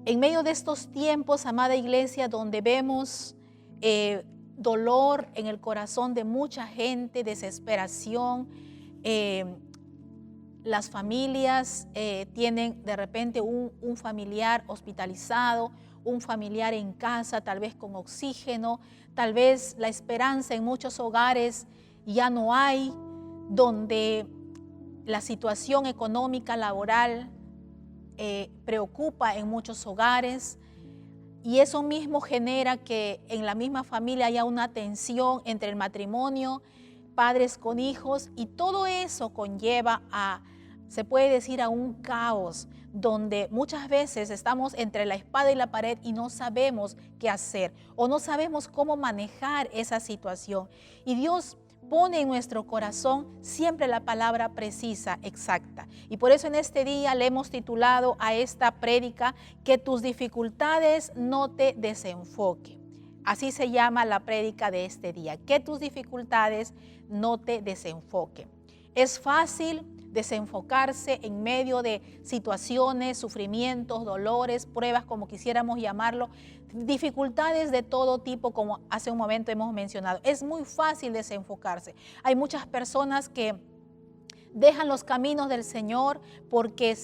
En medio de estos tiempos, amada iglesia, donde vemos dolor en el corazón de mucha gente, desesperación, las familias tienen de repente un familiar hospitalizado, un familiar en casa, tal vez con oxígeno, tal vez la esperanza en muchos hogares ya no hay, donde la situación económica, laboral, preocupa en muchos hogares, y eso mismo genera que en la misma familia haya una tensión entre el matrimonio, padres con hijos, y todo eso conlleva a, se puede decir, a un caos donde muchas veces estamos entre la espada y la pared y no sabemos qué hacer o no sabemos cómo manejar esa situación. Y Dios pone en nuestro corazón siempre la palabra precisa, exacta. Y por eso en este día le hemos titulado a esta prédica: que tus dificultades no te desenfoquen. Así se llama la prédica de este día: que tus dificultades no te desenfoquen. Es fácil desenfocarse en medio de situaciones, sufrimientos, dolores, pruebas, como quisiéramos llamarlo, dificultades de todo tipo, como hace un momento hemos mencionado. Es muy fácil desenfocarse. Hay muchas personas que dejan los caminos del Señor porque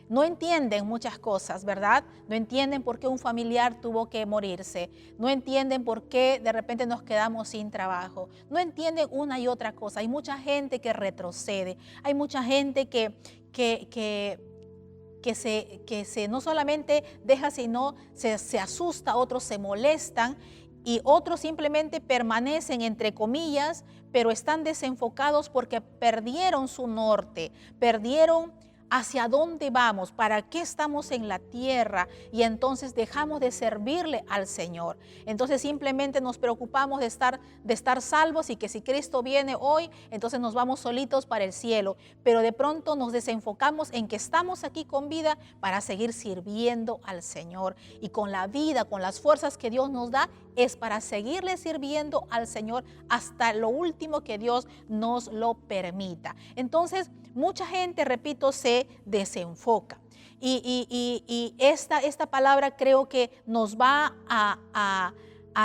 no entienden muchas cosas, ¿verdad? No entienden por qué un familiar tuvo que morirse, no entienden por qué de repente nos quedamos sin trabajo, no entienden una y otra cosa. Hay mucha gente que retrocede, hay mucha gente que no solamente deja, sino se asusta, otros se molestan y otros simplemente permanecen, entre comillas, pero están desenfocados porque perdieron su norte, perdieron hacia dónde vamos, para qué estamos en la tierra, y entonces dejamos de servirle al Señor. Entonces simplemente nos preocupamos de estar salvos, y que si Cristo viene hoy, entonces nos vamos solitos para el cielo. Pero de pronto nos desenfocamos en que estamos aquí con vida para seguir sirviendo al Señor. Y con la vida, con las fuerzas que Dios nos da, es para seguirle sirviendo al Señor hasta lo último que Dios nos lo permita. Entonces, mucha gente, repito, se desenfoca. Y esta palabra creo que nos va a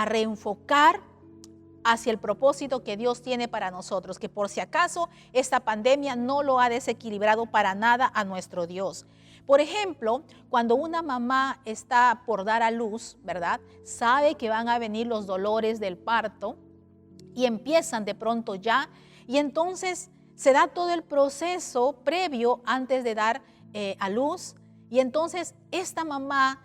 reenfocar hacia el propósito que Dios tiene para nosotros, que por si acaso esta pandemia no lo ha desequilibrado para nada a nuestro Dios. Por ejemplo, cuando una mamá está por dar a luz, ¿verdad? Sabe que van a venir los dolores del parto y empiezan de pronto ya, y entonces se da todo el proceso previo antes de dar a luz, y entonces esta mamá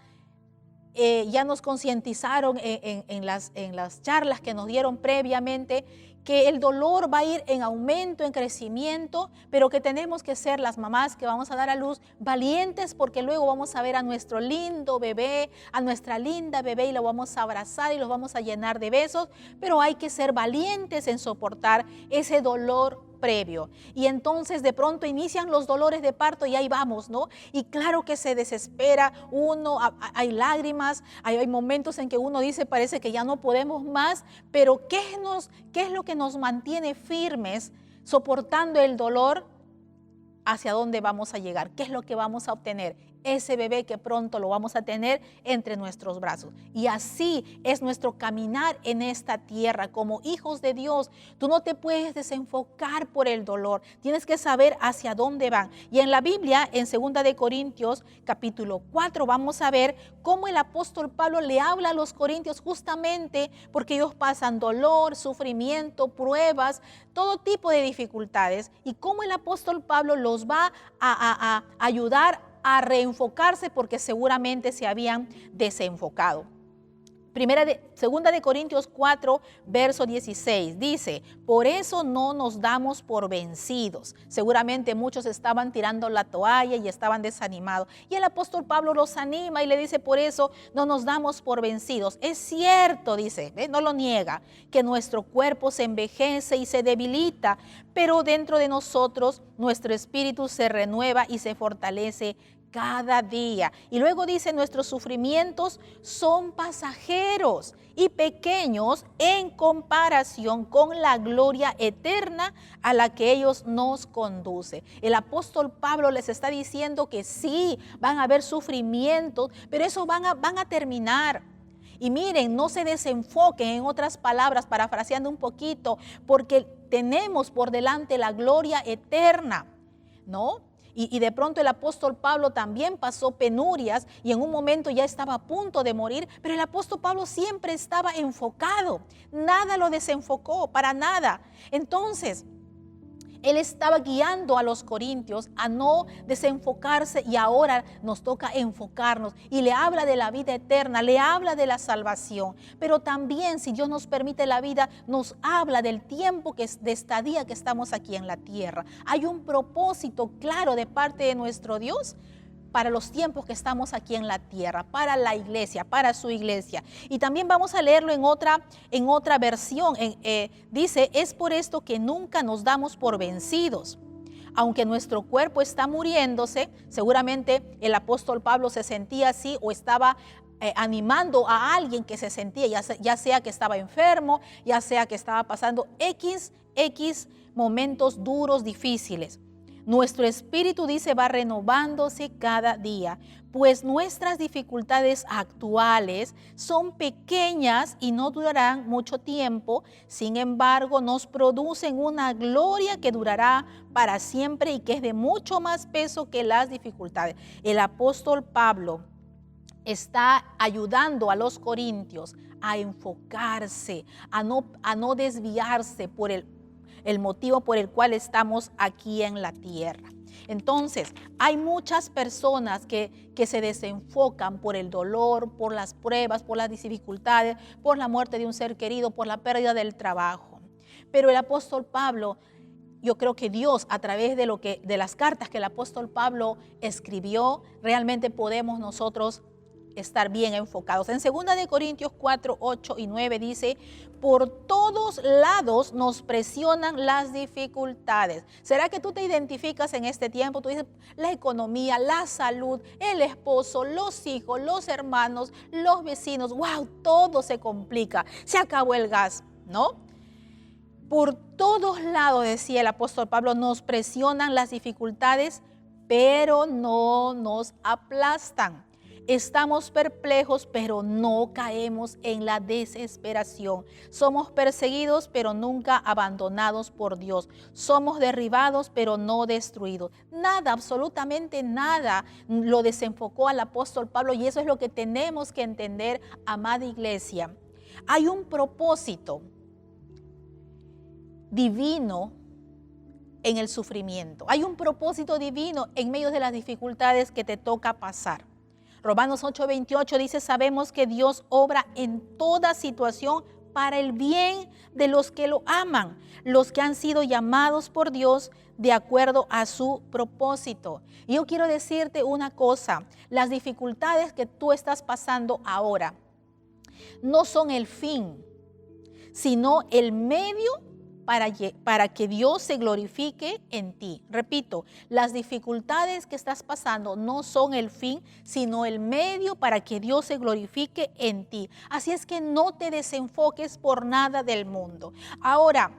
ya nos concientizaron en las charlas que nos dieron previamente que el dolor va a ir en aumento, en crecimiento, pero que tenemos que ser las mamás que vamos a dar a luz valientes, porque luego vamos a ver a nuestro lindo bebé, a nuestra linda bebé, y lo vamos a abrazar y los vamos a llenar de besos, pero hay que ser valientes en soportar ese dolor previo. Y entonces de pronto inician los dolores de parto y ahí vamos, ¿no? Y claro que se desespera uno, hay lágrimas, hay momentos en que uno dice, parece que ya no podemos más, pero ¿qué es lo que nos mantiene firmes soportando el dolor? ¿Hacia dónde vamos a llegar? ¿Qué es lo que vamos a obtener? Ese bebé que pronto lo vamos a tener entre nuestros brazos. Y así es nuestro caminar en esta tierra como hijos de Dios. Tú no te puedes desenfocar por el dolor. Tienes que saber hacia dónde van. Y en la Biblia, en 2 de Corintios, capítulo 4, vamos a ver cómo el apóstol Pablo le habla a los corintios justamente porque ellos pasan dolor, sufrimiento, pruebas, todo tipo de dificultades, y cómo el apóstol Pablo los va a ayudar a reenfocarse porque seguramente se habían desenfocado. Segunda de Corintios 4, verso 16, dice: por eso no nos damos por vencidos. Seguramente muchos estaban tirando la toalla y estaban desanimados. Y el apóstol Pablo los anima y le dice: por eso no nos damos por vencidos. Es cierto, dice, no lo niega, que nuestro cuerpo se envejece y se debilita, pero dentro de nosotros nuestro espíritu se renueva y se fortalece cada día. Y luego dice, nuestros sufrimientos son pasajeros y pequeños en comparación con la gloria eterna a la que ellos nos conduce. El apóstol Pablo les está diciendo que sí, van a haber sufrimientos, pero eso van a terminar. Y miren, no se desenfoquen, en otras palabras, parafraseando un poquito, porque tenemos por delante la gloria eterna, ¿no? Y de pronto el apóstol Pablo también pasó penurias y en un momento ya estaba a punto de morir, pero el apóstol Pablo siempre estaba enfocado, nada lo desenfocó, para nada. Entonces, él estaba guiando a los corintios a no desenfocarse y ahora nos toca enfocarnos y le habla de la vida eterna, le habla de la salvación, pero también si Dios nos permite la vida, nos habla del tiempo de estadía que estamos aquí en la tierra. Hay un propósito claro de parte de nuestro Dios para los tiempos que estamos aquí en la tierra, para la iglesia, para su iglesia. Y también vamos a leerlo en otra versión. Dice, es por esto que nunca nos damos por vencidos. Aunque nuestro cuerpo está muriéndose, seguramente el apóstol Pablo se sentía así o estaba animando a alguien que se sentía, ya sea que estaba enfermo, ya sea que estaba pasando X momentos duros, difíciles. Nuestro espíritu, dice, va renovándose cada día, pues nuestras dificultades actuales son pequeñas y no durarán mucho tiempo. Sin embargo, nos producen una gloria que durará para siempre y que es de mucho más peso que las dificultades. El apóstol Pablo está ayudando a los corintios a enfocarse, a no desviarse por el motivo por el cual estamos aquí en la tierra. Entonces, hay muchas personas que se desenfocan por el dolor, por las pruebas, por las dificultades, por la muerte de un ser querido, por la pérdida del trabajo. Pero el apóstol Pablo, yo creo que Dios, a través de las cartas que el apóstol Pablo escribió, realmente podemos nosotros estar bien enfocados. En 2 de Corintios 4, 8 y 9 dice, por todos lados nos presionan las dificultades. ¿Será que tú te identificas en este tiempo? Tú dices, la economía, la salud, el esposo, los hijos, los hermanos, los vecinos, wow, todo se complica. Se acabó el gas, ¿no? Por todos lados, decía el apóstol Pablo, nos presionan las dificultades, pero no nos aplastan. Estamos perplejos, pero no caemos en la desesperación. Somos perseguidos, pero nunca abandonados por Dios. Somos derribados, pero no destruidos. Nada, absolutamente nada, lo desenfocó al apóstol Pablo, y eso es lo que tenemos que entender, amada iglesia. Hay un propósito divino en el sufrimiento. Hay un propósito divino en medio de las dificultades que te toca pasar. Romanos 8:28 dice, sabemos que Dios obra en toda situación para el bien de los que lo aman, los que han sido llamados por Dios de acuerdo a su propósito. Y yo quiero decirte una cosa, las dificultades que tú estás pasando ahora no son el fin, sino el medio para que Dios se glorifique en ti. Repito, las dificultades que estás pasando no son el fin, sino el medio para que Dios se glorifique en ti. Así es que no te desenfoques por nada del mundo. Ahora,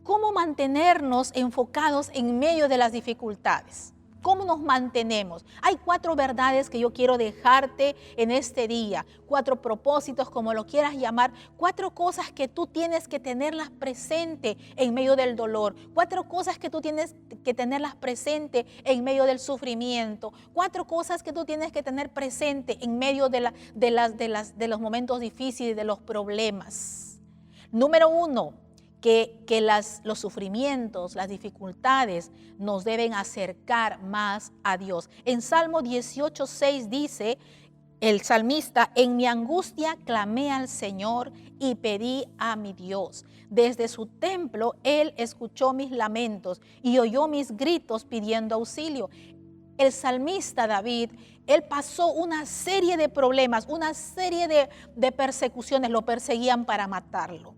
¿cómo mantenernos enfocados en medio de las dificultades? ¿Cómo nos mantenemos? Hay 4 verdades que yo quiero dejarte en este día, 4 propósitos, como lo quieras llamar, 4 cosas que tú tienes que tenerlas presente en medio del dolor, 4 cosas que tú tienes que tenerlas presente en medio del sufrimiento, 4 cosas que tú tienes que tener presente en medio de los momentos difíciles, de los problemas. Número 1. Que los sufrimientos, las dificultades nos deben acercar más a Dios. En Salmo 18:6 dice el salmista, en mi angustia clamé al Señor y pedí a mi Dios. Desde su templo Él escuchó mis lamentos y oyó mis gritos pidiendo auxilio. El salmista David, él pasó una serie de problemas, una serie de persecuciones, lo perseguían para matarlo.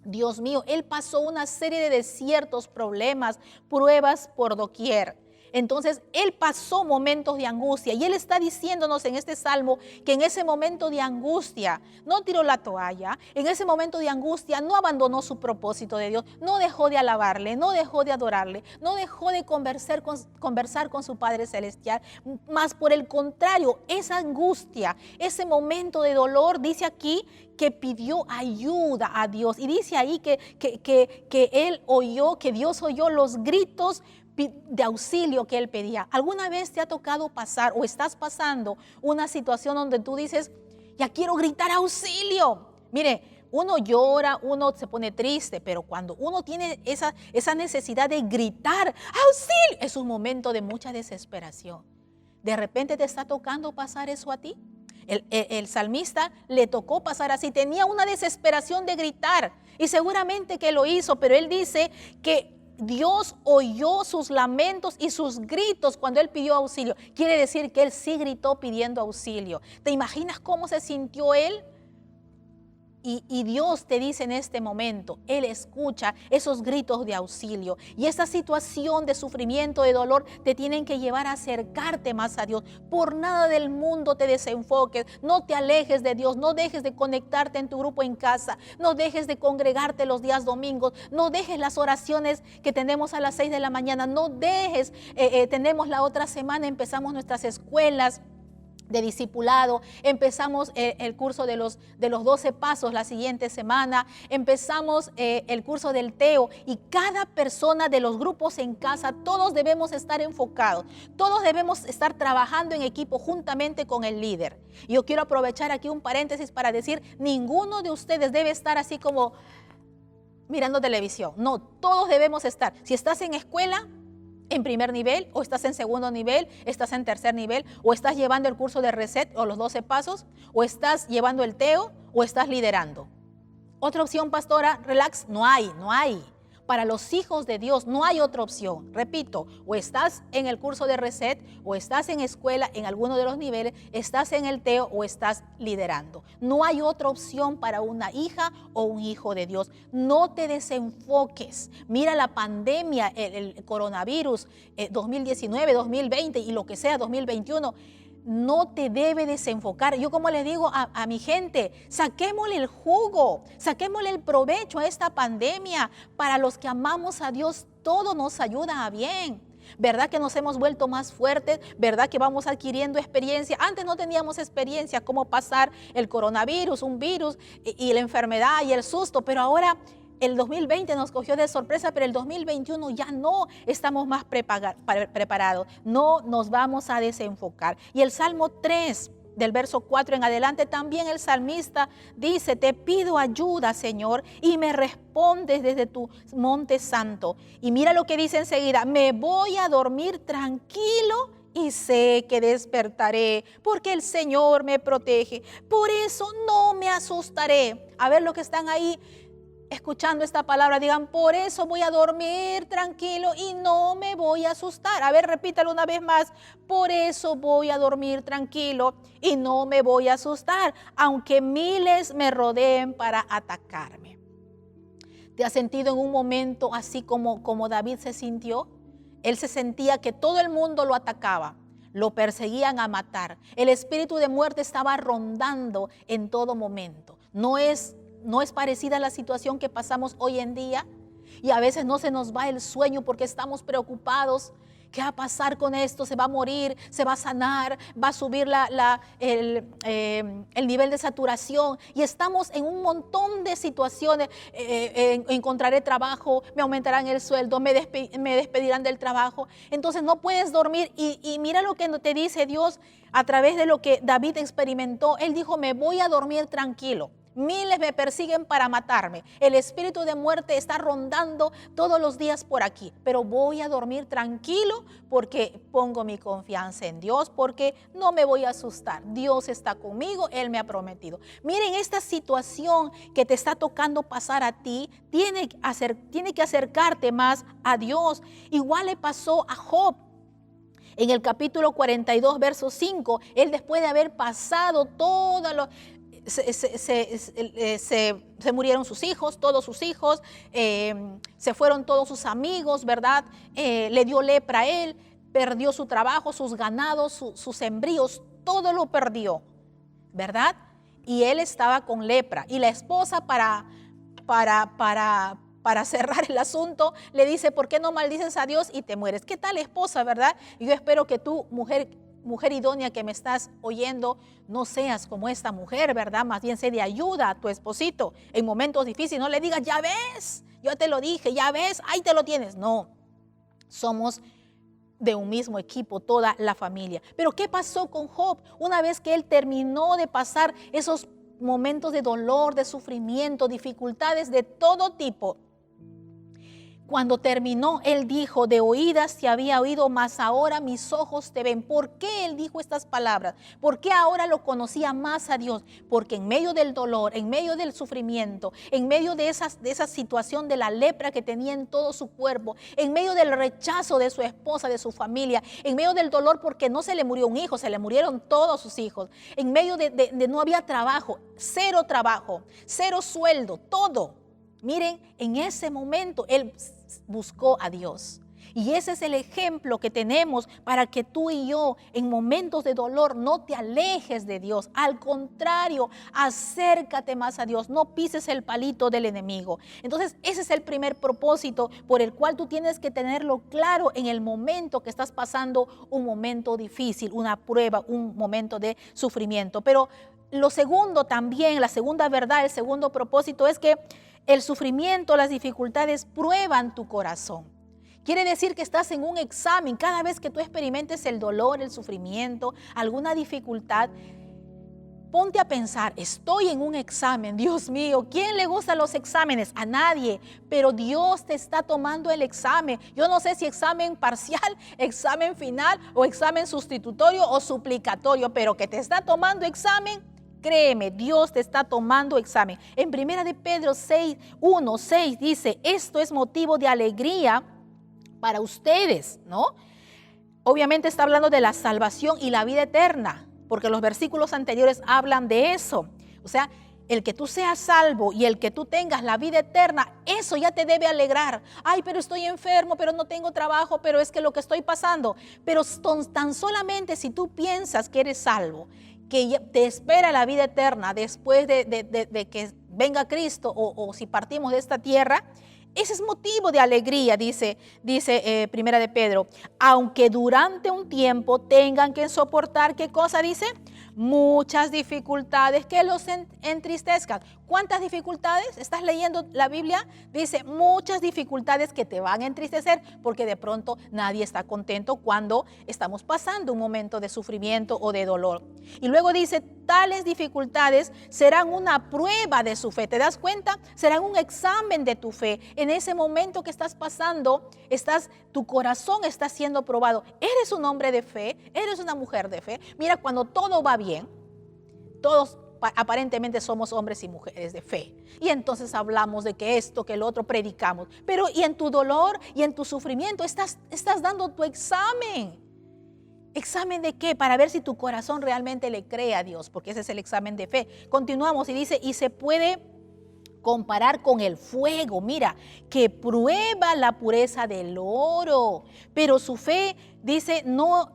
Dios mío, él pasó una serie de desiertos, problemas, pruebas por doquier. Entonces, él pasó momentos de angustia y él está diciéndonos en este salmo que en ese momento de angustia no tiró la toalla, en ese momento de angustia no abandonó su propósito de Dios, no dejó de alabarle, no dejó de adorarle, no dejó de conversar con su Padre Celestial, más por el contrario, esa angustia, ese momento de dolor, dice aquí que pidió ayuda a Dios y dice ahí que él oyó, que Dios oyó los gritos de auxilio que él pedía. ¿Alguna vez te ha tocado pasar o estás pasando una situación donde tú dices, ya quiero gritar auxilio? Mire, uno llora, uno se pone triste, pero cuando uno tiene esa necesidad de gritar auxilio, es un momento de mucha desesperación. ¿De repente te está tocando pasar eso a ti? El salmista le tocó pasar así, tenía una desesperación de gritar y seguramente que lo hizo, pero él dice que Dios oyó sus lamentos y sus gritos cuando él pidió auxilio. Quiere decir que él sí gritó pidiendo auxilio. ¿Te imaginas cómo se sintió él? Y Dios te dice en este momento, Él escucha esos gritos de auxilio. Y esa situación de sufrimiento, de dolor, te tienen que llevar a acercarte más a Dios. Por nada del mundo te desenfoques, no te alejes de Dios, no dejes de conectarte en tu grupo en casa, no dejes de congregarte los días domingos, no dejes las oraciones que tenemos a las 6 de la mañana, no dejes, tenemos la otra semana, empezamos nuestras escuelas de discipulado, empezamos el curso de los 12 pasos la siguiente semana, empezamos el curso del Teo y cada persona de los grupos en casa, todos debemos estar enfocados, todos debemos estar trabajando en equipo juntamente con el líder. Y yo quiero aprovechar aquí un paréntesis para decir, ninguno de ustedes debe estar así como mirando televisión, no, todos debemos estar. Si estás en escuela, en primer nivel, o estás en segundo nivel, estás en tercer nivel, o estás llevando el curso de Reset o los 12 pasos, o estás llevando el Teo, o estás liderando. Otra opción, pastora, relax, no hay. Para los hijos de Dios no hay otra opción. Repito, o estás en el curso de Reset, o estás en escuela en alguno de los niveles, estás en el Teo o estás liderando. No hay otra opción para una hija o un hijo de Dios. No te desenfoques. Mira la pandemia, el coronavirus 2019, 2020 y lo que sea 2021. No te debe desenfocar. Yo como les digo a mi gente, saquémosle el jugo, saquémosle el provecho a esta pandemia. Para los que amamos a Dios, todo nos ayuda a bien. ¿Verdad que nos hemos vuelto más fuertes? ¿Verdad que vamos adquiriendo experiencia? Antes no teníamos experiencia cómo pasar el coronavirus, un virus y la enfermedad y el susto, pero ahora el 2020 nos cogió de sorpresa, pero el 2021 ya no estamos más preparados. No nos vamos a desenfocar. Y el Salmo 3, del verso 4 en adelante, también el salmista dice, te pido ayuda, Señor, y me respondes desde tu monte santo. Y mira lo que dice enseguida, me voy a dormir tranquilo y sé que despertaré, porque el Señor me protege. Por eso no me asustaré. A ver, los que están ahí escuchando esta palabra, digan, por eso voy a dormir tranquilo y no me voy a asustar. A ver, repítalo una vez más, por eso voy a dormir tranquilo y no me voy a asustar, aunque miles me rodeen para atacarme. ¿Te has sentido en un momento así como David se sintió? Él se sentía que todo el mundo lo atacaba, lo perseguían a matar. El espíritu de muerte estaba rondando en todo momento. ¿No es parecida a la situación que pasamos hoy en día? Y a veces no se nos va el sueño porque estamos preocupados. ¿Qué va a pasar con esto? ¿Se va a morir? ¿Se va a sanar? ¿Va a subir el nivel de saturación? Y estamos en un montón de situaciones. Encontraré trabajo, me aumentarán el sueldo, me despedirán del trabajo. Entonces no puedes dormir. Y mira lo que te dice Dios a través de lo que David experimentó. Él dijo, me voy a dormir tranquilo. Miles me persiguen para matarme. El espíritu de muerte está rondando todos los días por aquí. Pero voy a dormir tranquilo porque pongo mi confianza en Dios, porque no me voy a asustar. Dios está conmigo, Él me ha prometido. Miren, esta situación que te está tocando pasar a ti, tiene que acercarte más a Dios. Igual le pasó a Job. En el capítulo 42, verso 5, él después de haber pasado todo lo... Se murieron sus hijos, todos sus hijos, se fueron todos sus amigos, ¿verdad? Le dio lepra a él. perdió su trabajo, sus ganados, sus sembríos, todo lo perdió, ¿verdad? Y él estaba con lepra. Y la esposa para cerrar el asunto, le dice, ¿por qué no maldices a Dios y te mueres? ¿Qué tal, esposa, verdad? Y yo espero que tú, mujer idónea que me estás oyendo, no seas como esta mujer, ¿verdad? Más bien sé de ayuda a tu esposito en momentos difíciles. No le digas, ya ves, yo te lo dije, ya ves, ahí te lo tienes. No, somos de un mismo equipo, toda la familia. Pero ¿qué pasó con Job? Una vez que él terminó de pasar esos momentos de dolor, de sufrimiento, dificultades de todo tipo, cuando terminó, él dijo, de oídas te había oído, mas ahora mis ojos te ven. ¿Por qué él dijo estas palabras? ¿Por qué ahora lo conocía más a Dios? Porque en medio del dolor, en medio del sufrimiento, en medio de esa situación de la lepra que tenía en todo su cuerpo, en medio del rechazo de su esposa, de su familia, en medio del dolor porque no se le murió un hijo, se le murieron todos sus hijos, en medio de no había trabajo, cero sueldo, todo. Miren, en ese momento él buscó a Dios. Y ese es el ejemplo que tenemos para que tú y yo en momentos de dolor no te alejes de Dios. Al contrario, acércate más a Dios, no pises el palito del enemigo. Entonces ese es el primer propósito por el cual tú tienes que tenerlo claro en el momento que estás pasando un momento difícil, una prueba, un momento de sufrimiento. Pero lo segundo también, la segunda verdad, el segundo propósito es que el sufrimiento, las dificultades prueban tu corazón. Quiere decir que estás en un examen. Cada vez que tú experimentes el dolor, el sufrimiento, alguna dificultad, ponte a pensar, estoy en un examen, Dios mío. ¿Quién le gustan los exámenes? A nadie, pero Dios te está tomando el examen. Yo no sé si examen parcial, examen final o examen sustitutorio o suplicatorio, pero que te está tomando examen. Créeme, Dios te está tomando examen. En 1 de Pedro 6 dice, esto es motivo de alegría para ustedes, ¿no? Obviamente está hablando de la salvación y la vida eterna, porque los versículos anteriores hablan de eso. O sea, el que tú seas salvo y el que tú tengas la vida eterna, eso ya te debe alegrar. Ay, pero estoy enfermo, pero no tengo trabajo, pero es que lo que estoy pasando. Pero tan solamente si tú piensas que eres salvo, que te espera la vida eterna después de que venga Cristo o si partimos de esta tierra, ese es motivo de alegría, dice Primera de Pedro. Aunque durante un tiempo tengan que soportar, ¿qué cosa dice? Muchas dificultades que los entristezcan. ¿Cuántas dificultades? ¿Estás leyendo la Biblia? Dice muchas dificultades que te van a entristecer porque de pronto nadie está contento cuando estamos pasando un momento de sufrimiento o de dolor. Y luego dice, tales dificultades serán una prueba de su fe. ¿Te das cuenta? Serán un examen de tu fe. En ese momento que estás pasando, tu corazón está siendo probado. ¿Eres un hombre de fe? ¿Eres una mujer de fe? Mira, cuando todo va bien, todos aparentemente somos hombres y mujeres de fe. Y entonces hablamos de que esto, que el otro, predicamos. Pero y en tu dolor y en tu sufrimiento estás dando tu examen. ¿Examen de qué? Para ver si tu corazón realmente le cree a Dios, porque ese es el examen de fe. Continuamos y dice, y se puede comparar con el fuego, mira, que prueba la pureza del oro, pero su fe, dice, no,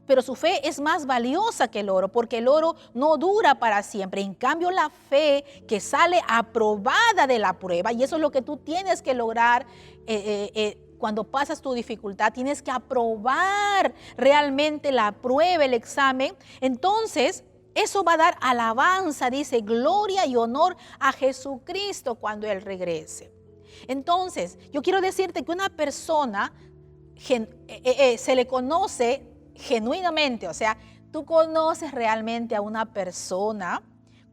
pero su fe es más valiosa que el oro, porque el oro no dura para siempre. En cambio, la fe que sale aprobada de la prueba, y eso es lo que tú tienes que lograr cuando pasas tu dificultad, tienes que aprobar realmente la prueba, el examen. Entonces, eso va a dar alabanza, dice, gloria y honor a Jesucristo cuando Él regrese. Entonces, yo quiero decirte que una persona se le conoce genuinamente, o sea, tú conoces realmente a una persona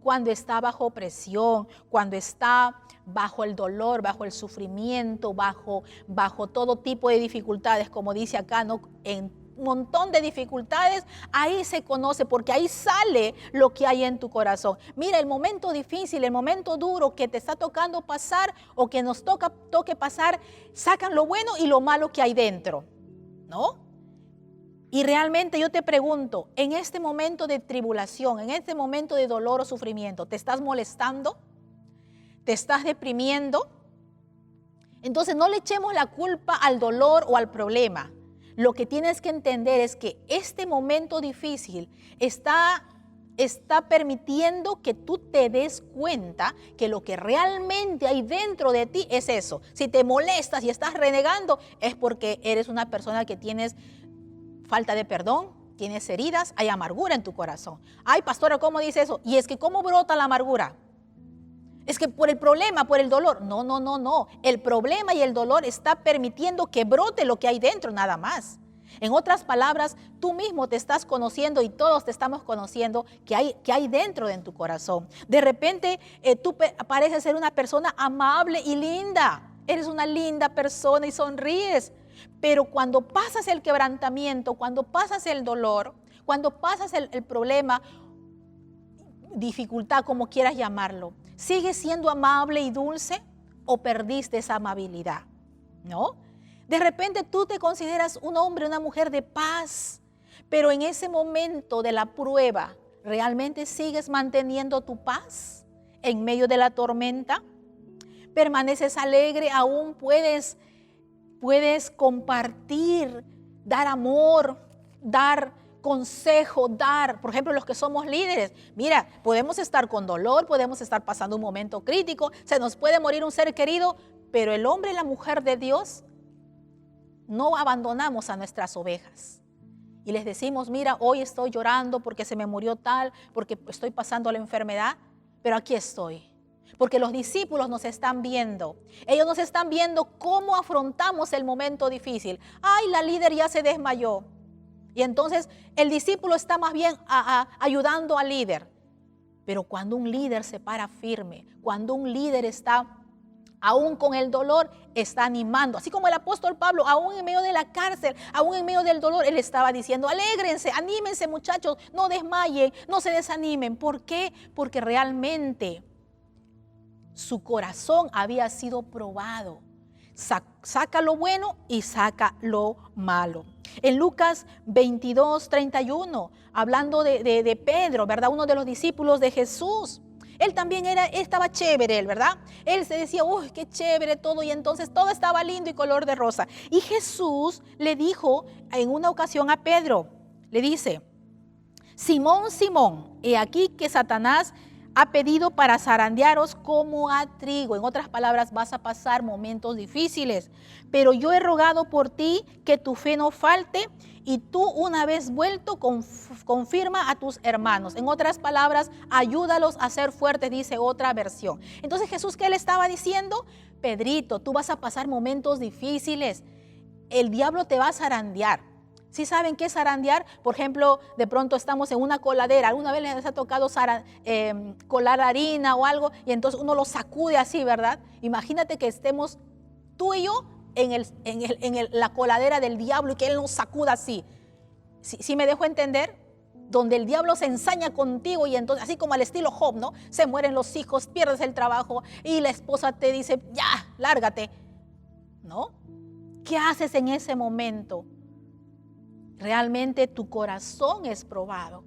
cuando está bajo opresión, cuando está bajo el dolor, bajo el sufrimiento, bajo todo tipo de dificultades, como dice acá, ¿no? En un montón de dificultades, ahí se conoce, porque ahí sale lo que hay en tu corazón. Mira, el momento difícil, el momento duro que te está tocando pasar o que nos toque pasar, sacan lo bueno y lo malo que hay dentro, ¿no? Y realmente yo te pregunto, en este momento de tribulación, en este momento de dolor o sufrimiento, ¿te estás molestando? ¿Te estás deprimiendo? Entonces no le echemos la culpa al dolor o al problema. lo que tienes que entender es que este momento difícil está permitiendo que tú te des cuenta que lo que realmente hay dentro de ti es eso. Si te molestas y estás renegando, es porque eres una persona que tienes falta de perdón, tienes heridas, hay amargura en tu corazón. Ay, pastora, ¿cómo dice eso? Y es que ¿cómo brota la amargura? Es que por el problema, por el dolor. No, no, no, no. El problema y el dolor está permitiendo que brote lo que hay dentro, nada más. En otras palabras, tú mismo te estás conociendo y todos te estamos conociendo que hay dentro de tu corazón. De repente, tú pareces ser una persona amable y linda. Eres una linda persona y sonríes. Pero cuando pasas el quebrantamiento, cuando pasas el dolor, cuando pasas el problema, dificultad, como quieras llamarlo, ¿sigues siendo amable y dulce o perdiste esa amabilidad? ¿No? De repente tú te consideras un hombre, una mujer de paz, pero en ese momento de la prueba, ¿realmente sigues manteniendo tu paz en medio de la tormenta? ¿Permaneces alegre? ¿Aún puedes compartir, dar amor, dar consejo, por ejemplo, los que somos líderes? Mira, podemos estar con dolor, podemos estar pasando un momento crítico, se nos puede morir un ser querido, pero el hombre y la mujer de Dios no abandonamos a nuestras ovejas y les decimos, mira, hoy estoy llorando porque se me murió tal, porque estoy pasando la enfermedad, pero aquí estoy. Porque los discípulos nos están viendo. Ellos nos están viendo cómo afrontamos el momento difícil. Ay, la líder ya se desmayó. Y entonces el discípulo está más bien ayudando al líder. Pero cuando un líder se para firme, cuando un líder está aún con el dolor, está animando. Así como el apóstol Pablo, aún en medio de la cárcel, aún en medio del dolor, él estaba diciendo, alégrense, anímense muchachos, no desmayen, no se desanimen. ¿Por qué? Porque realmente su corazón había sido probado. Saca lo bueno y saca lo malo. En Lucas 22:31, hablando de Pedro, ¿verdad? Uno de los discípulos de Jesús. Él también estaba chévere, ¿verdad? Él se decía, uy, qué chévere todo, y entonces todo estaba lindo y color de rosa. Y Jesús le dijo en una ocasión a Pedro, le dice, Simón, Simón, he aquí que Satanás ha pedido para zarandearos como a trigo. En otras palabras, vas a pasar momentos difíciles, pero yo he rogado por ti que tu fe no falte y tú, una vez vuelto, confirma a tus hermanos. En otras palabras, ayúdalos a ser fuertes, dice otra versión. Entonces Jesús, ¿qué le estaba diciendo? Pedrito, tú vas a pasar momentos difíciles. El diablo te va a zarandear. ¿Sí saben qué es zarandear? Por ejemplo, de pronto estamos en una coladera. ¿Alguna vez les ha tocado colar harina o algo? Y entonces uno lo sacude así, ¿verdad? Imagínate que estemos tú y yo en la coladera del diablo y que él nos sacuda así. ¿Sí me dejo entender? Donde el diablo se ensaña contigo y entonces, así como al estilo Job, ¿no? Se mueren los hijos, pierdes el trabajo y la esposa te dice, ya, lárgate. ¿No? ¿Qué haces en ese momento? Realmente tu corazón es probado.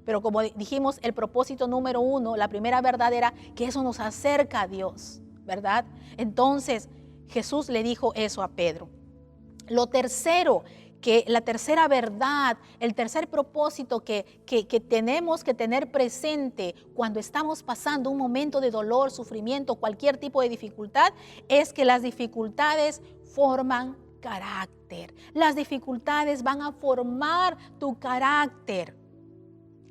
Pero como dijimos, el propósito número 1, la primera verdad era que eso nos acerca a Dios, ¿verdad? Entonces Jesús le dijo eso a Pedro. Lo tercero, la tercera verdad, el tercer propósito que tenemos que tener presente cuando estamos pasando un momento de dolor, sufrimiento, cualquier tipo de dificultad, es que las dificultades forman carácter. Las dificultades van a formar tu carácter.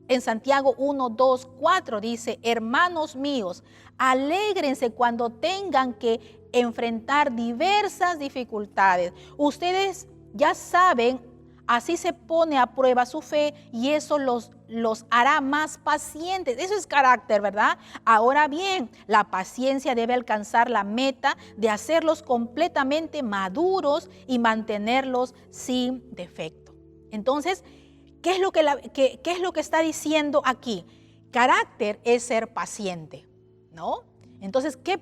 En Santiago 1, 2, 4 dice, hermanos míos, alégrense cuando tengan que enfrentar diversas dificultades. Ustedes ya saben, así se pone a prueba su fe y eso los hará más pacientes. Eso es carácter, ¿verdad? Ahora bien, la paciencia debe alcanzar la meta de hacerlos completamente maduros y mantenerlos sin defecto. Entonces, ¿qué es lo que está diciendo aquí? Carácter es ser paciente, ¿no? Entonces, ¿qué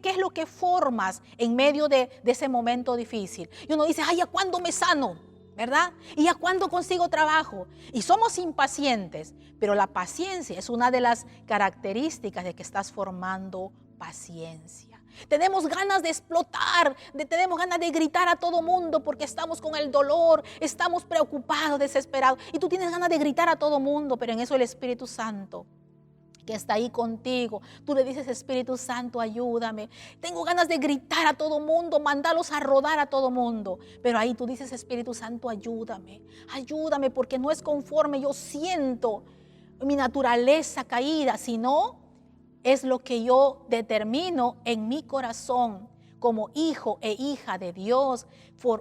es lo que formas en medio de ese momento difícil? Y uno dice, ay, ¿a cuándo me sano? ¿Verdad? ¿Y a cuándo consigo trabajo? Y somos impacientes, pero la paciencia es una de las características de que estás formando paciencia. Tenemos ganas de explotar, tenemos ganas de gritar a todo mundo porque estamos con el dolor, estamos preocupados, desesperados. Y tú tienes ganas de gritar a todo mundo, pero en eso el Espíritu Santo, que está ahí contigo, tú le dices: Espíritu Santo, ayúdame. Tengo ganas de gritar a todo mundo, mandarlos a rodar a todo mundo. Pero ahí tú dices: Espíritu Santo, ayúdame, ayúdame, porque no es conforme yo siento mi naturaleza caída, sino es lo que yo determino en mi corazón como hijo e hija de Dios,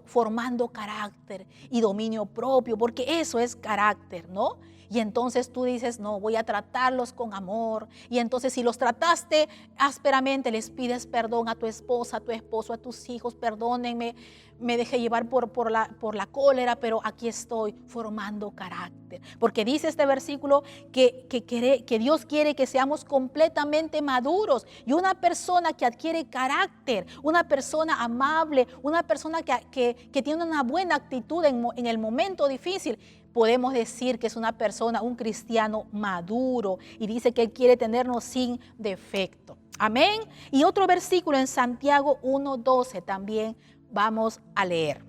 formando carácter y dominio propio, porque eso es carácter, ¿no? Y entonces tú dices: no, voy a tratarlos con amor. Y entonces, si los trataste ásperamente, les pides perdón a tu esposa, a tu esposo, a tus hijos: perdónenme, me dejé llevar por la cólera, pero aquí estoy formando carácter. Porque dice este versículo que Dios quiere que seamos completamente maduros. Y una persona que adquiere carácter, una persona amable, una persona que tiene una buena actitud en el momento difícil, podemos decir que es una persona, un cristiano maduro. Y dice que Él quiere tenernos sin defecto. Amén. Y otro versículo en Santiago 1:12 también vamos a leer.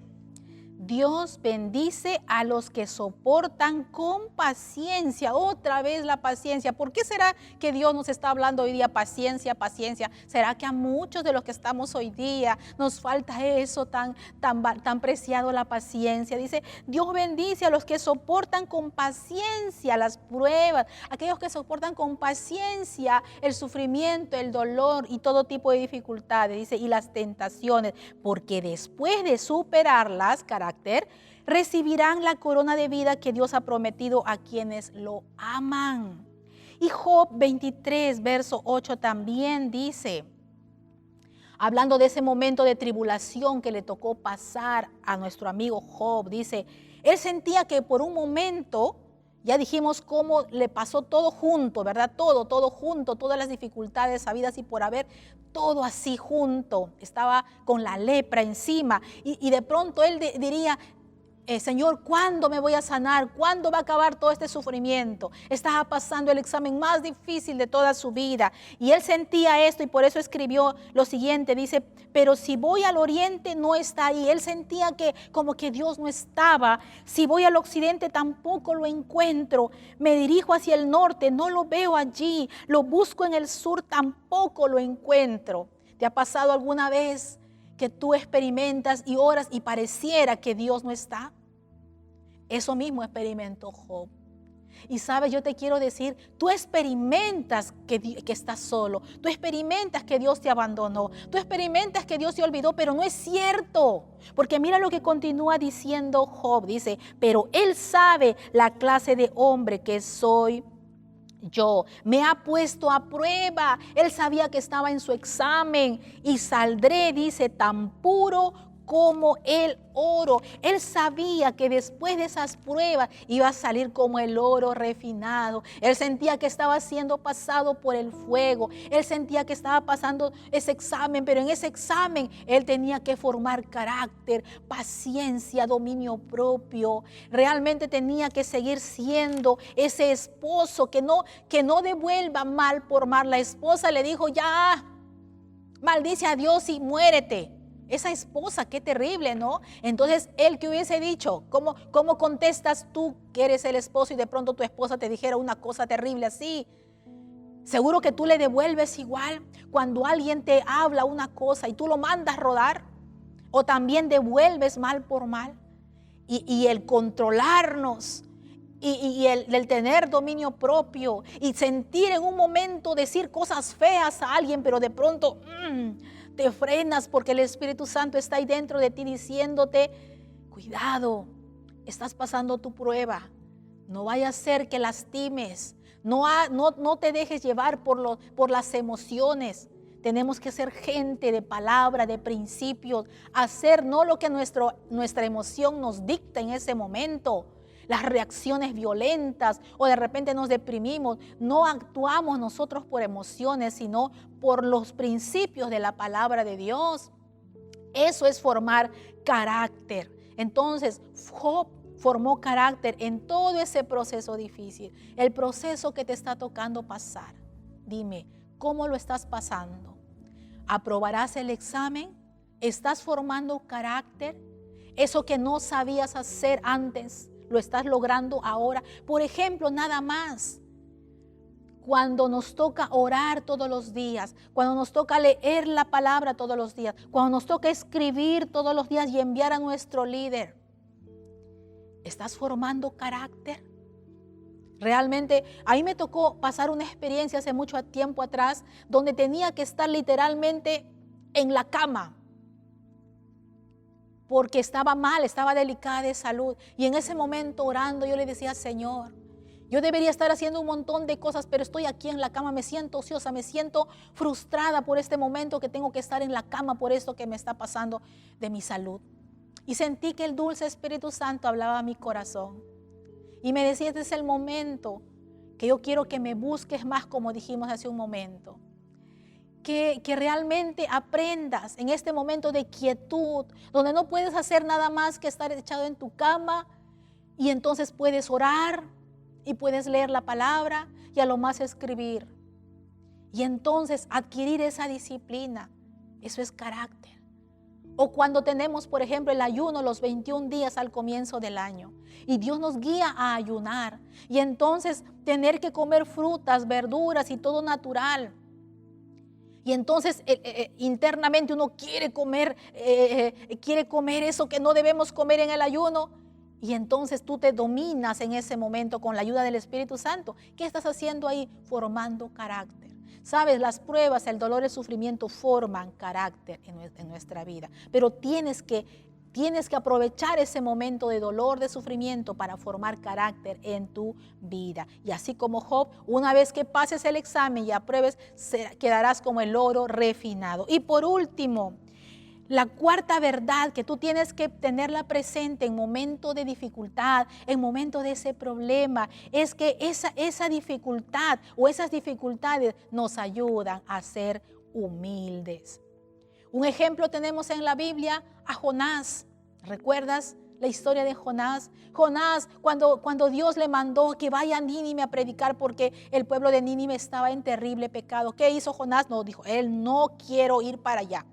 Dios bendice a los que soportan con paciencia. Otra vez la paciencia. ¿Por qué será que Dios nos está hablando hoy día paciencia, paciencia? ¿Será que a muchos de los que estamos hoy día nos falta eso tan preciado, la paciencia? Dice: Dios bendice a los que soportan con paciencia las pruebas, aquellos que soportan con paciencia el sufrimiento, el dolor y todo tipo de dificultades. Dice: y las tentaciones, porque después de superarlas, recibirán la corona de vida que Dios ha prometido a quienes lo aman. Y Job 23, verso 8 también dice, hablando de ese momento de tribulación que le tocó pasar a nuestro amigo Job, dice: él sentía que por un momento, ya dijimos cómo le pasó todo junto, ¿verdad? Todo junto, todas las dificultades habidas y por haber, todo así junto. Estaba con la lepra encima y de pronto él diría: Señor, ¿cuándo me voy a sanar? ¿Cuándo va a acabar todo este sufrimiento? Estaba pasando el examen más difícil de toda su vida. Y él sentía esto y por eso escribió lo siguiente. Dice: pero si voy al oriente, no está ahí. Él sentía que como que Dios no estaba. Si voy al occidente, tampoco lo encuentro. Me dirijo hacia el norte, no lo veo allí. Lo busco en el sur, tampoco lo encuentro. ¿Te ha pasado alguna vez que tú experimentas y oras y pareciera que Dios no está? Eso mismo experimentó Job. Y sabes, yo te quiero decir, tú experimentas que estás solo, tú experimentas que Dios te abandonó, tú experimentas que Dios te olvidó, pero no es cierto. Porque mira lo que continúa diciendo Job, dice: pero Él sabe la clase de hombre que soy yo, me ha puesto a prueba. Él sabía que estaba en su examen y saldré, dice, tan puro como el oro. Él sabía que después de esas pruebas iba a salir como el oro refinado. Él sentía que estaba siendo pasado por el fuego. Él sentía que estaba pasando ese examen, pero en ese examen él tenía que formar carácter, paciencia, dominio propio. Realmente tenía que seguir siendo ese esposo que no devuelva mal por mal. La esposa le dijo: ya, maldice a Dios y muérete. Esa esposa, qué terrible, ¿no? Entonces, él que hubiese dicho, ¿cómo contestas tú que eres el esposo y de pronto tu esposa te dijera una cosa terrible así? Seguro que tú le devuelves igual cuando alguien te habla una cosa y tú lo mandas rodar, o también devuelves mal por mal. Y el controlarnos y el tener dominio propio y sentir en un momento decir cosas feas a alguien, pero de pronto te frenas porque el Espíritu Santo está ahí dentro de ti diciéndote: cuidado, estás pasando tu prueba, no vaya a ser que lastimes, no te dejes llevar por las emociones. Tenemos que ser gente de palabra, de principios, hacer no lo que nuestra emoción nos dicta en ese momento. Las reacciones violentas o de repente nos deprimimos, no actuamos nosotros por emociones, sino por los principios de la palabra de Dios. Eso es formar carácter. Entonces, Job formó carácter en todo ese proceso difícil, el proceso que te está tocando pasar. Dime, ¿cómo lo estás pasando? ¿Aprobarás el examen? ¿Estás formando carácter? Eso que no sabías hacer antes, lo estás logrando ahora. Por ejemplo, nada más, cuando nos toca orar todos los días, cuando nos toca leer la palabra todos los días, cuando nos toca escribir todos los días y enviar a nuestro líder, ¿estás formando carácter? Realmente, a mí me tocó pasar una experiencia hace mucho tiempo atrás, donde tenía que estar literalmente en la cama, porque estaba mal, estaba delicada de salud. Y en ese momento orando yo le decía, Señor, yo debería estar haciendo un montón de cosas, pero estoy aquí en la cama, me siento ociosa, me siento frustrada por este momento que tengo que estar en la cama por esto que me está pasando de mi salud. Y sentí que el dulce Espíritu Santo hablaba a mi corazón. Y me decía, este es el momento que yo quiero que me busques más, como dijimos hace un momento. Que realmente aprendas en este momento de quietud, donde no puedes hacer nada más que estar echado en tu cama, y entonces puedes orar y puedes leer la palabra y a lo más escribir. Y entonces adquirir esa disciplina, eso es carácter. O cuando tenemos, por ejemplo, el ayuno los 21 días al comienzo del año y Dios nos guía a ayunar, y entonces tener que comer frutas, verduras y todo natural. Y entonces internamente uno quiere comer eso que no debemos comer en el ayuno. Y entonces tú te dominas en ese momento con la ayuda del Espíritu Santo. ¿Qué estás haciendo ahí? Formando carácter. Sabes, las pruebas, el dolor, el sufrimiento forman carácter en nuestra vida. Pero tienes que aprovechar ese momento de dolor, de sufrimiento para formar carácter en tu vida. Y así como Job, una vez que pases el examen y apruebes, quedarás como el oro refinado. Y por último, la cuarta verdad que tú tienes que tenerla presente en momento de dificultad, en momento de ese problema, es que esa dificultad o esas dificultades nos ayudan a ser humildes. Un ejemplo tenemos en la Biblia a Jonás. ¿Recuerdas la historia de Jonás? Jonás, cuando Dios le mandó que vaya a Nínive a predicar porque el pueblo de Nínive estaba en terrible pecado, ¿qué hizo Jonás? No, dijo, él no quiero ir para allá.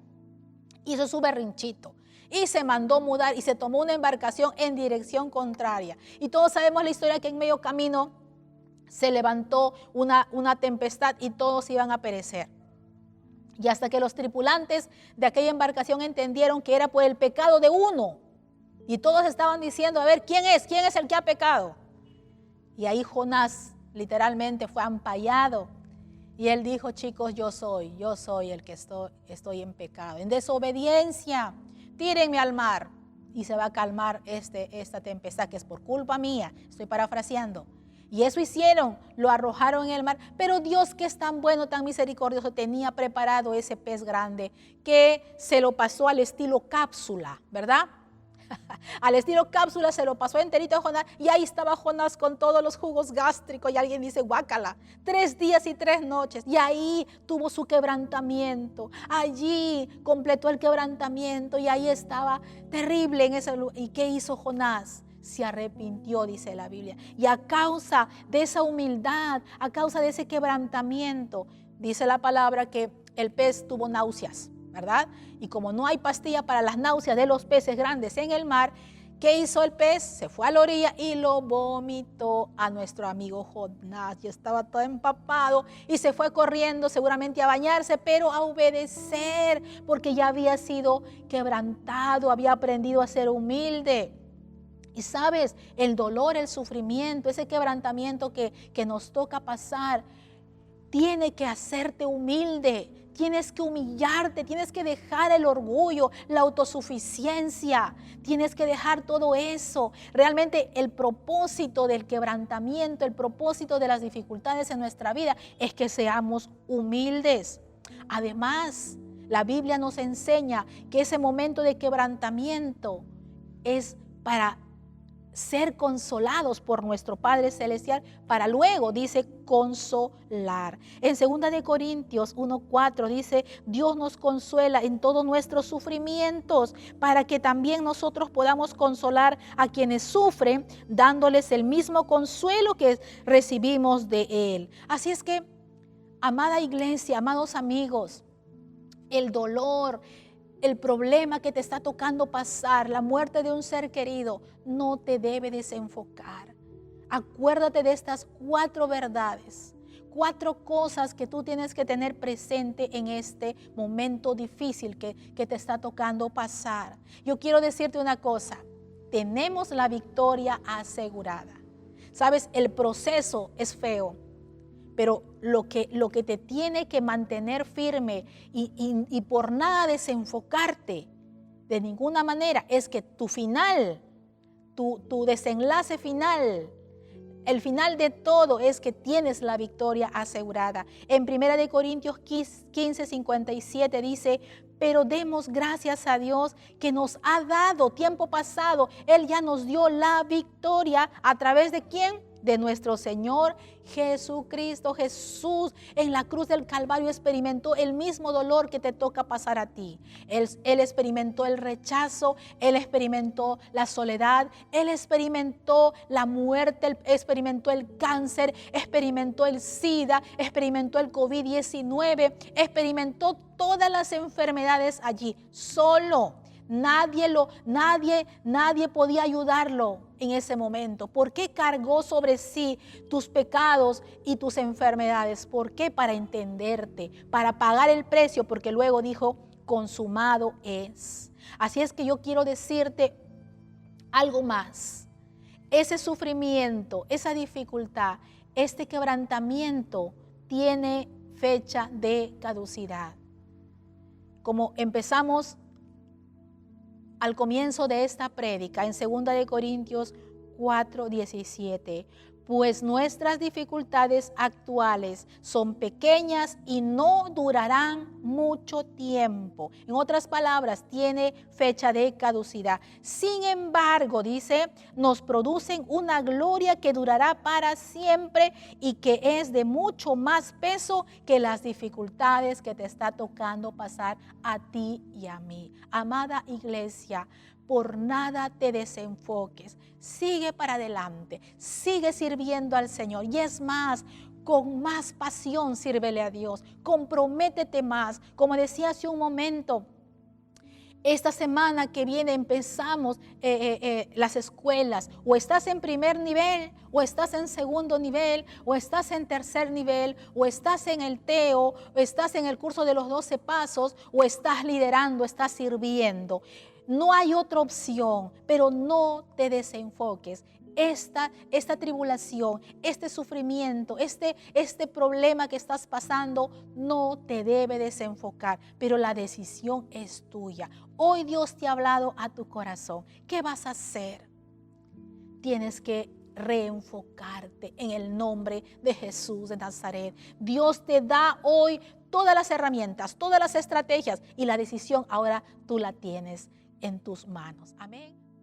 Hizo su berrinchito y se mandó mudar y se tomó una embarcación en dirección contraria. Y todos sabemos la historia, que en medio camino se levantó una tempestad y todos iban a perecer. Y hasta que los tripulantes de aquella embarcación entendieron que era por el pecado de uno. Y todos estaban diciendo, a ver, ¿quién es el que ha pecado? Y ahí Jonás literalmente fue ampallado. Y él dijo, chicos, yo soy el que estoy en pecado, en desobediencia. Tírenme al mar y se va a calmar esta tempestad que es por culpa mía. Estoy parafraseando. Y eso hicieron, lo arrojaron en el mar. Pero Dios, que es tan bueno, tan misericordioso, tenía preparado ese pez grande que se lo pasó al estilo cápsula, ¿verdad? Al estilo cápsula se lo pasó enterito a Jonás, y ahí estaba Jonás con todos los jugos gástricos, y alguien dice, guácala, 3 días y 3 noches, y ahí tuvo su quebrantamiento, allí completó el quebrantamiento, y ahí estaba terrible en ese lugar. ¿Y qué hizo Jonás? Se arrepintió, dice la Biblia, y a causa de esa humildad, a causa de ese quebrantamiento, dice la palabra que el pez tuvo náuseas, ¿verdad? Y como no hay pastilla para las náuseas de los peces grandes en el mar, ¿qué hizo el pez? Se fue a la orilla y lo vomitó a nuestro amigo Jonás. Ya estaba todo empapado y se fue corriendo seguramente a bañarse, pero a obedecer, porque ya había sido quebrantado, había aprendido a ser humilde. Y sabes, el dolor, el sufrimiento, ese quebrantamiento que nos toca pasar, tiene que hacerte humilde. Tienes que humillarte, tienes que dejar el orgullo, la autosuficiencia, tienes que dejar todo eso. Realmente el propósito del quebrantamiento, el propósito de las dificultades en nuestra vida es que seamos humildes. Además, la Biblia nos enseña que ese momento de quebrantamiento es para ser consolados por nuestro Padre Celestial, para luego, dice, consolar. En 2 de Corintios 1:4 dice, Dios nos consuela en todos nuestros sufrimientos, para que también nosotros podamos consolar a quienes sufren, dándoles el mismo consuelo que recibimos de Él. Así es que, amada iglesia, amados amigos, el dolor, el problema que te está tocando pasar, la muerte de un ser querido, no te debe desenfocar. Acuérdate de estas 4 verdades, 4 cosas que tú tienes que tener presente en este momento difícil que te está tocando pasar. Yo quiero decirte una cosa, tenemos la victoria asegurada. Sabes, el proceso es feo, pero lo que te tiene que mantener firme y por nada desenfocarte de ninguna manera es que tu final, tu desenlace final, el final de todo es que tienes la victoria asegurada. En 1 Corintios 15:57 dice, pero demos gracias a Dios que nos ha dado tiempo pasado. Él ya nos dio la victoria. ¿A través de quién? De nuestro Señor Jesucristo. Jesús en la cruz del Calvario experimentó el mismo dolor que te toca pasar a ti. Él experimentó el rechazo, Él experimentó la soledad, Él experimentó la muerte, Él experimentó el cáncer, experimentó el SIDA, experimentó el COVID-19, experimentó todas las enfermedades allí, solo. Nadie podía ayudarlo en ese momento. ¿Por qué cargó sobre sí tus pecados y tus enfermedades? ¿Por qué? Para entenderte, para pagar el precio, porque luego dijo, consumado es. Así es que yo quiero decirte algo más. Ese sufrimiento, esa dificultad, este quebrantamiento tiene fecha de caducidad. Como empezamos al comienzo de esta prédica en 2 Corintios 4:17, pues nuestras dificultades actuales son pequeñas y no durarán mucho tiempo. En otras palabras, tiene fecha de caducidad. Sin embargo, dice, nos producen una gloria que durará para siempre y que es de mucho más peso que las dificultades que te está tocando pasar a ti y a mí. Amada iglesia, por nada te desenfoques, sigue para adelante, sigue sirviendo al Señor y es más, con más pasión sírvele a Dios, comprométete más. Como decía hace un momento, esta semana que viene empezamos las escuelas, o estás en primer nivel, o estás en segundo nivel, o estás en tercer nivel, o estás en el TEO, o estás en el curso de los 12 pasos, o estás liderando, estás sirviendo. No hay otra opción, pero no te desenfoques. Esta tribulación, este sufrimiento, este problema que estás pasando no te debe desenfocar, pero la decisión es tuya. Hoy Dios te ha hablado a tu corazón. ¿Qué vas a hacer? Tienes que reenfocarte en el nombre de Jesús de Nazaret. Dios te da hoy todas las herramientas, todas las estrategias y la decisión ahora tú la tienes en tus manos. Amén.